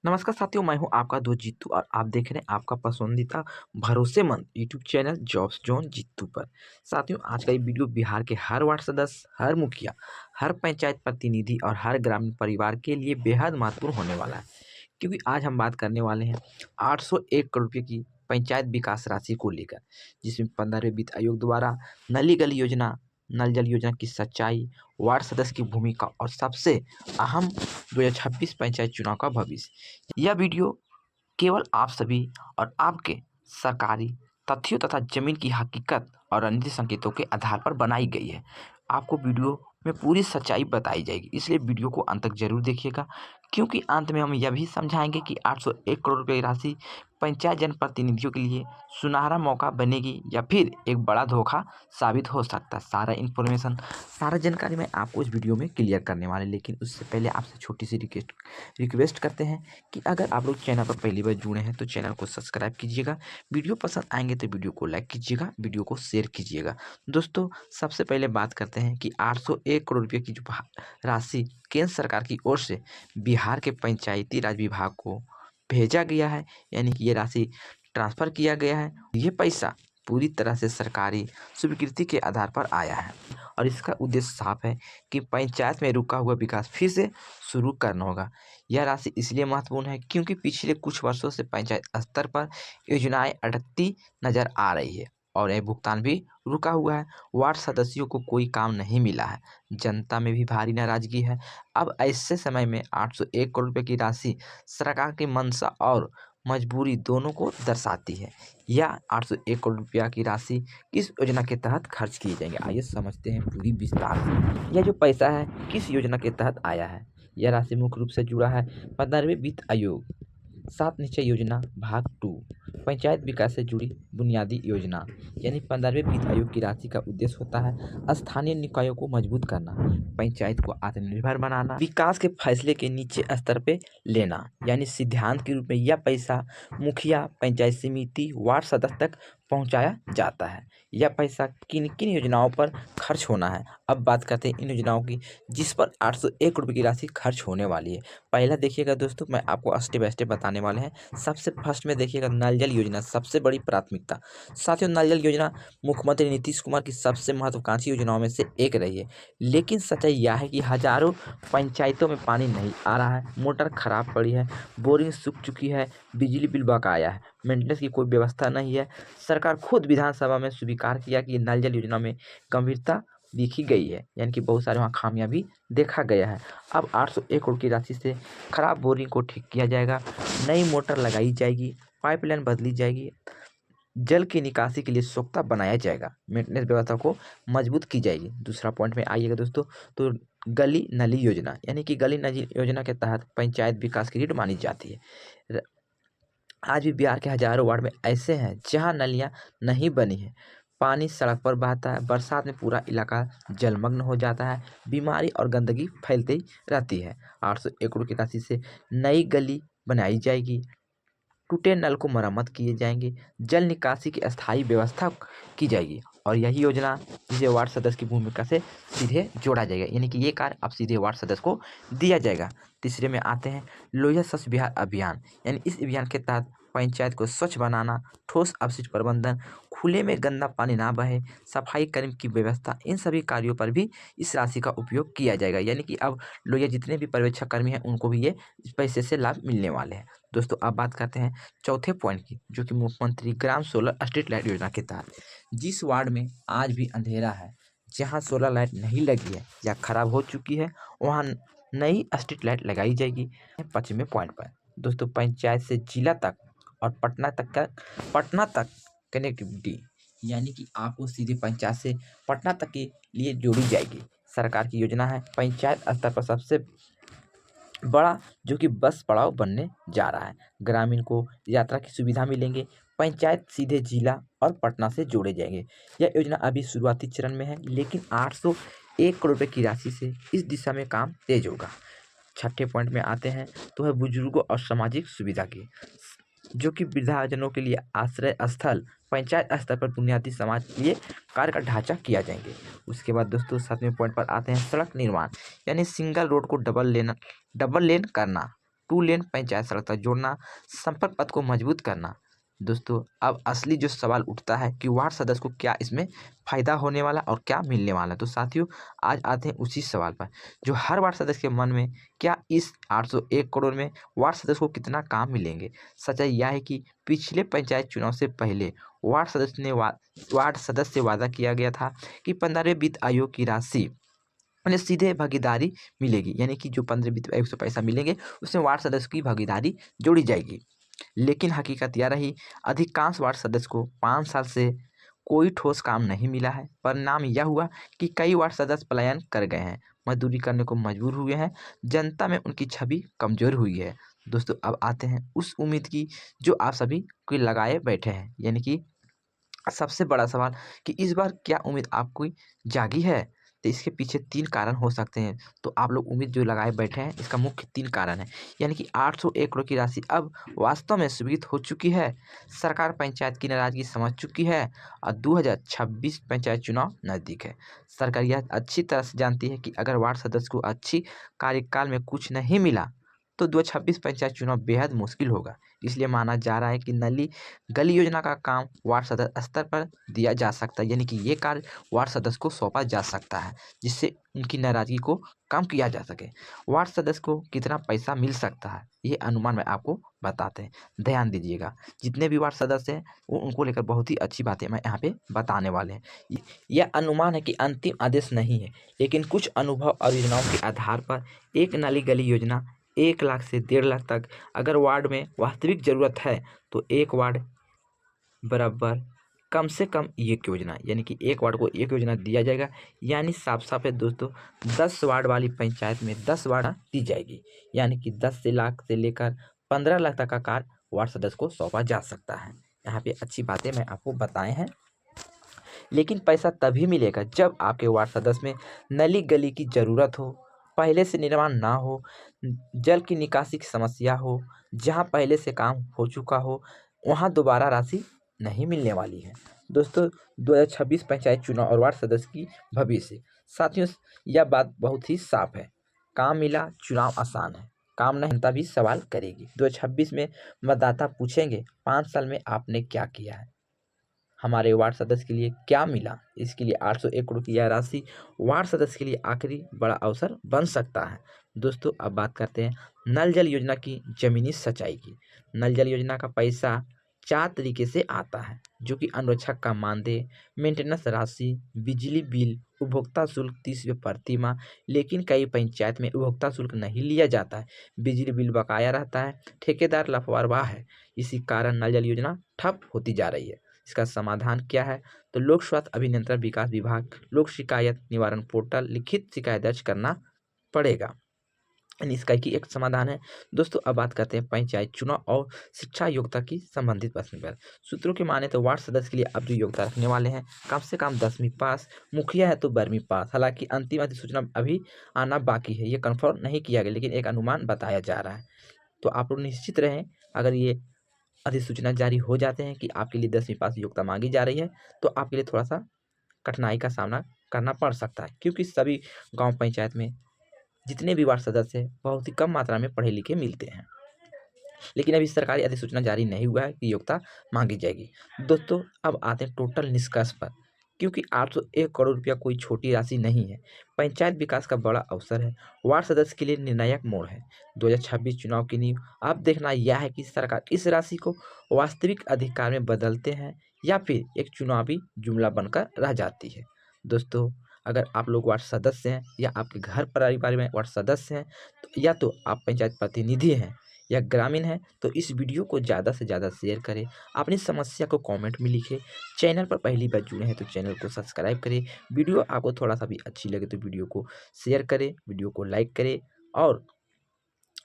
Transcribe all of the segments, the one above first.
नमस्कार साथियों, मैं हूं आपका दोस्त जीतू और आप देख रहे हैं आपका पसंदीदा भरोसेमंद YouTube channel jobs zone Jitu पर। साथियों, आज का ये वीडियो बिहार के हर वार्ड सदस्य, हर मुखिया, हर पंचायत प्रतिनिधि और हर ग्रामीण परिवार के लिए बेहद महत्वपूर्ण होने वाला है, क्योंकि आज हम बात करने वाले हैं 801 करोड़ रुपये की पंचायत विकास राशि को लेकर, जिसमें 15वें वित्त आयोग द्वारा नली गली योजना, नल जल योजना की सच्चाई, वार्ड सदस्य की भूमिका और सबसे अहम 2026 पंचायत चुनाव का भविष्य। यह वीडियो केवल आप सभी और आपके सरकारी तथ्यों तथा जमीन की हकीकत और रणनीतिक संकेतों के आधार पर बनाई गई है। आपको वीडियो में पूरी सच्चाई बताई जाएगी, इसलिए वीडियो को अंत तक जरूर देखिएगा, क्योंकि अंत में हम यह भी समझाएंगे कि 801 करोड़ रुपये की राशि पंचायत जनप्रतिनिधियों के लिए सुनहरा मौका बनेगी या फिर एक बड़ा धोखा साबित हो सकता है। सारा जानकारी मैं आपको इस वीडियो में क्लियर करने वाले, लेकिन उससे पहले आपसे छोटी सी रिक्वेस्ट करते हैं कि अगर आप लोग चैनल पर पहली बार जुड़े हैं तो चैनल को सब्सक्राइब कीजिएगा। वीडियो पसंद आएंगे तो वीडियो को लाइक कीजिएगा, वीडियो को शेयर कीजिएगा। दोस्तों, सबसे पहले बात करते हैं कि 801 करोड़ रुपये की जो राशि केंद्र सरकार की ओर से बिहार के पंचायती राज विभाग को भेजा गया है, यानी कि ये राशि ट्रांसफर किया गया है। ये पैसा पूरी तरह से सरकारी स्वीकृति के आधार पर आया है और इसका उद्देश्य साफ है कि पंचायत में रुका हुआ विकास फिर से शुरू करना होगा। यह राशि इसलिए महत्वपूर्ण है क्योंकि पिछले कुछ वर्षों से पंचायत स्तर पर योजनाएं अटकती नजर आ रही है और यह भुगतान भी रुका हुआ है। वार्ड सदस्यों को कोई काम नहीं मिला है, जनता में भी भारी नाराजगी है। अब ऐसे समय में 801 करोड़ रुपए की राशि सरकार की मंशा और मजबूरी दोनों को दर्शाती है। यह 801 करोड़ रुपया की राशि किस योजना के तहत खर्च किए जाएंगे, आइए समझते हैं पूरी विस्तार से। यह जो पैसा है किस योजना के तहत आया है। यह राशि मुख्य रूप से जुड़ा है 15वें वित्त आयोग 7 निश्चय योजना भाग 2 पंचायत विकास से जुड़ी बुनियादी योजना, यानी 15वें वित्त आयोग की राशि का उद्देश्य होता है स्थानीय निकायों को मजबूत करना, पंचायत को आत्मनिर्भर बनाना, विकास के फैसले के नीचे स्तर पे लेना, यानी सिद्धांत के रूप में यह पैसा मुखिया, पंचायत समिति, वार्ड सदस्य तक पहुंचाया जाता है। यह पैसा किन किन योजनाओं पर खर्च होना है। अब बात करते हैं इन योजनाओं की जिस पर 801 करोड़ की राशि खर्च होने वाली है। पहला देखिएगा दोस्तों, मैं आपको स्टेप बाय स्टेप बताने वाले हैं। सबसे फर्स्ट में देखिएगा नल जल योजना, सबसे बड़ी प्राथमिकता। साथियों, नल जल योजना मुख्यमंत्री नीतीश कुमार की सबसे महत्वाकांक्षी योजनाओं में से एक रही है, लेकिन सच्चाई यह है कि हजारों पंचायतों में पानी नहीं आ रहा है, मोटर खराब पड़ी है, बोरिंग सूख चुकी है, बिजली बिल बकाया है, मेंटेनेंस की कोई व्यवस्था नहीं है। सरकार खुद विधानसभा में स्वीकार किया कि नल जल योजना में गंभीरता देखी गई है, यानी कि बहुत सारे वहाँ खामियां भी देखा गया है। अब 801 करोड़ की राशि से खराब बोरिंग को ठीक किया जाएगा, नई मोटर लगाई जाएगी, पाइपलाइन बदली जाएगी, जल की निकासी के लिए सोख्ता बनाया जाएगा, मेंटेनेंस व्यवस्था को मजबूत की जाएगी। दूसरा पॉइंट में आइएगा दोस्तों, तो गली नली योजना, यानी कि गली नली योजना के तहत पंचायत विकास की रीढ़ मानी जाती है। आज भी बिहार के हजारों वार्ड में ऐसे हैं जहां नलियां नहीं बनी है, पानी सड़क पर बहता है, बरसात में पूरा इलाका जलमग्न हो जाता है, बीमारी और गंदगी फैलती रहती है। 801 करोड़ की राशि से नई गली बनाई जाएगी, टूटे नल को मरम्मत किए जाएंगे, जल निकासी की अस्थायी व्यवस्था की जाएगी और यही योजना जिसे वार्ड सदस्य की भूमिका से सीधे जोड़ा जाएगा, यानी कि ये कार्य अब सीधे वार्ड सदस्य को दिया जाएगा। तीसरे में आते हैं लोहिया स्वच्छ बिहार अभियान, यानी इस अभियान के तहत पंचायत को स्वच्छ बनाना, ठोस अपशिष्ट प्रबंधन, खुले में गंदा पानी ना बहे, सफाई कर्मी की व्यवस्था, इन सभी कार्यों पर भी इस राशि का उपयोग किया जाएगा, यानी कि अब लोहिया जितने भी पर्यवेक्षक कर्मी हैं उनको भी ये इस पैसे से लाभ मिलने वाले हैं। दोस्तों, अब बात करते हैं चौथे पॉइंट की, जो कि मुख्यमंत्री ग्राम सोलर स्ट्रीट लाइट योजना के तहत जिस वार्ड में आज भी अंधेरा है, जहां सोलर लाइट नहीं लगी है या खराब हो चुकी है, वहां नई स्ट्रीट लाइट लगाई जाएगी। 5वें पॉइंट पर दोस्तों, पंचायत से जिला तक और पटना तक कनेक्टिविटी, यानी कि आपको सीधे पंचायत से पटना तक के लिए जोड़ी जाएगी। सरकार की योजना है पंचायत स्तर पर सबसे बड़ा, जो कि बस पड़ाव बनने जा रहा है। ग्रामीण को यात्रा की सुविधा मिलेंगे, पंचायत सीधे जिला और पटना से जोड़े जाएंगे। यह योजना अभी शुरुआती चरण में है, लेकिन 801 करोड़ रुपए की राशि से इस दिशा में काम तेज होगा। छठे पॉइंट में आते हैं तो है बुजुर्गों और सामाजिक सुविधा की, जो कि वृद्धाजनों के लिए आश्रय स्थल, पंचायत स्तर पर बुनियादी समाज के लिए कार्य का ढांचा किया जाएंगे। उसके बाद दोस्तों 7वें पॉइंट पर आते हैं सड़क निर्माण, यानी सिंगल रोड को डबल लेन करना, टू लेन पंचायत सड़क तक जोड़ना, संपर्क पथ को मजबूत करना। दोस्तों अब असली जो सवाल उठता है कि वार्ड सदस्य को क्या इसमें फ़ायदा होने वाला और क्या मिलने वाला है। तो साथियों आज आते हैं उसी सवाल पर जो हर वार्ड सदस्य के मन में, क्या इस 801 करोड़ में वार्ड सदस्य को कितना काम मिलेंगे। सच्चाई यह है कि पिछले पंचायत चुनाव से पहले वार्ड सदस्य से वादा किया गया था कि 15वें वित्त आयोग की राशि उन्हें सीधे भागीदारी मिलेगी, यानी कि जो 15 वित्त आयोग से पैसा मिलेंगे उसमें वार्ड सदस्य की भागीदारी जोड़ी जाएगी। लेकिन हकीकत यह रही, अधिकांश वार्ड सदस्य को 5 साल से कोई ठोस काम नहीं मिला है। परिणाम यह हुआ कि कई वार्ड सदस्य पलायन कर गए हैं, मजदूरी करने को मजबूर हुए हैं, जनता में उनकी छवि कमजोर हुई है। दोस्तों अब आते हैं उस उम्मीद की जो आप सभी को लगाए बैठे हैं, यानी कि सबसे बड़ा सवाल कि इस बार क्या उम्मीद आपको जागी है। तो इसके पीछे 3 कारण हो सकते हैं। तो आप लोग उम्मीद जो लगाए बैठे हैं इसका मुख्य 3 कारण है, यानी कि 801 करोड़ की राशि अब वास्तव में स्वीकृत हो चुकी है। सरकार पंचायत की नाराजगी समझ चुकी है और 2026 पंचायत चुनाव नज़दीक है। सरकार यह अच्छी तरह से जानती है कि अगर वार्ड सदस्य को अच्छी कार्यकाल में कुछ नहीं मिला तो 2026 पंचायत चुनाव बेहद मुश्किल होगा। इसलिए माना जा रहा है कि नली गली योजना का काम वार्ड सदस्य स्तर पर दिया जा सकता है, यानी कि ये कार्य वार्ड सदस्य को सौंपा जा सकता है जिससे उनकी नाराजगी को कम किया जा सके। वार्ड सदस्य को कितना पैसा मिल सकता है ये अनुमान मैं आपको बताते हैं, ध्यान दीजिएगा। जितने भी वार्ड सदस्य हैं वो उनको लेकर बहुत ही अच्छी बातें मैं यहाँ पे बताने वाले हैं। यह अनुमान है कि अंतिम आदेश नहीं है, लेकिन कुछ अनुभव और योजनाओं के आधार पर एक नाली गली योजना 1 लाख से 1.5 लाख तक, अगर वार्ड में वास्तविक ज़रूरत है तो एक वार्ड बराबर कम से कम एक योजना, यानी कि एक वार्ड को एक योजना दिया जाएगा। यानी साफ साफ है दोस्तों, 10 वार्ड वाली पंचायत में 10 वार्ड दी जाएगी, यानी कि 10 से लाख से लेकर 15 लाख तक का कार्य वार्ड सदस्य को सौंपा जा सकता है। यहाँ पे अच्छी बातें मैं आपको बताए हैं। लेकिन पैसा तभी मिलेगा जब आपके वार्ड सदस्य में नली गली की ज़रूरत हो, पहले से निर्माण ना हो, जल की निकासी की समस्या हो, जहाँ पहले से काम हो चुका हो वहाँ दोबारा राशि नहीं मिलने वाली है। दोस्तों 2026 पंचायत चुनाव और वार्ड सदस्य की भविष्य। साथियों यह बात बहुत ही साफ है, काम मिला चुनाव आसान है, काम नहीं जनता भी सवाल करेगी। 2026 में मतदाता पूछेंगे 5 साल में आपने क्या किया है, हमारे वार्ड सदस्य के लिए क्या मिला। इसके लिए 801 करोड़ की यह राशि वार्ड सदस्य के लिए आखिरी बड़ा अवसर बन सकता है। दोस्तों अब बात करते हैं नल जल योजना की ज़मीनी सच्चाई की। नल जल योजना का पैसा 4 तरीके से आता है, जो कि अनुरक्षक का मानदेय, मेंटेनेंस राशि, बिजली बिल, उपभोक्ता शुल्क 30 रुपये प्रति माह। लेकिन कई पंचायत में उपभोक्ता शुल्क नहीं लिया जाता है, बिजली बिल बकाया रहता है, ठेकेदार लापरवाह है। इसी कारण नल जल योजना ठप होती जा रही है। इसका समाधान क्या है, तो लोक स्वास्थ्य अभियंत्रण विकास विभाग लोक शिकायत निवारण पोर्टल लिखित शिकायत दर्ज करना पड़ेगा, यानी इसका की एक समाधान है। दोस्तों अब बात करते हैं पंचायत चुनाव और शिक्षा योग्यता की संबंधित प्रश्न पर। सूत्रों की माने तो वार्ड सदस्य के लिए अब जो योग्यता रखने वाले हैं कम से कम 10वीं पास, मुखिया है तो 12वीं पास। हालांकि अंतिम अधिसूचना अभी आना बाकी है, ये कन्फर्म नहीं किया गया, लेकिन एक अनुमान बताया जा रहा है। तो आप लोग निश्चित रहें, अगर ये अधिसूचना जारी हो जाते हैं कि आपके लिए 10वीं पास योग्यता मांगी जा रही है तो आपके लिए थोड़ा सा कठिनाई का सामना करना पड़ सकता है, क्योंकि सभी गांव पंचायत में जितने भी वार्ड सदस्य हैं बहुत ही कम मात्रा में पढ़े लिखे मिलते हैं। लेकिन अभी सरकारी अधिसूचना जारी नहीं हुआ है कि योग्यता मांगी जाएगी। दोस्तों अब आते हैं टोटल निष्कर्ष पर, क्योंकि 801 करोड़ रुपया कोई छोटी राशि नहीं है, पंचायत विकास का बड़ा अवसर है, वार्ड सदस्य के लिए निर्णायक मोड़ है। 2026 चुनाव की नींव अब देखना यह है कि सरकार इस राशि को वास्तविक अधिकार में बदलते हैं या फिर एक चुनावी जुमला बनकर रह जाती है। दोस्तों अगर आप लोग वार्ड सदस्य हैं या आपके घर परिवार में वार्ड सदस्य हैं तो या तो आप पंचायत प्रतिनिधि हैं या ग्रामीण हैं, तो इस वीडियो को ज़्यादा से ज़्यादा शेयर करें, अपनी समस्या को कमेंट में लिखें। चैनल पर पहली बार जुड़े हैं तो चैनल को सब्सक्राइब करें। वीडियो आपको थोड़ा सा भी अच्छी लगे तो वीडियो को शेयर करें, वीडियो को लाइक करें, और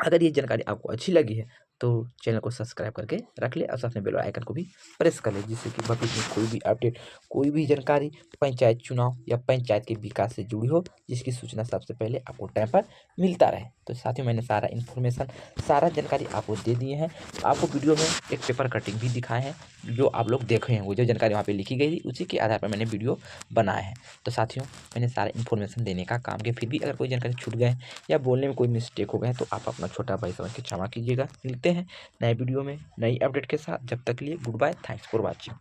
अगर ये जानकारी आपको अच्छी लगी है तो चैनल को सब्सक्राइब करके रख ले और साथ में बेल आइकन को भी प्रेस कर ले, जिससे कि भविष्य में कोई भी अपडेट, कोई भी जानकारी पंचायत चुनाव या पंचायत के विकास से जुड़ी हो, जिसकी सूचना सबसे पहले आपको टाइम पर मिलता रहे। तो साथियों, मैंने सारा इन्फॉर्मेशन, सारा जानकारी आपको दे दिए हैं। आपको वीडियो में एक पेपर कटिंग भी दिखाए हैं, जो आप लोग देखे हैं, वो जो जानकारी वहाँ पे लिखी गई थी उसी के आधार पर मैंने वीडियो बनाया है। तो साथियों, मैंने सारा इन्फॉर्मेशन देने का काम किया, फिर भी अगर कोई जानकारी छूट गए या बोलने में कोई मिस्टेक हो गए तो आप अपना छोटा भाई समझ के क्षमा कीजिएगा। मिलते हैं नए वीडियो में नई अपडेट के साथ, जब तक के लिए goodbye, thanks for watching.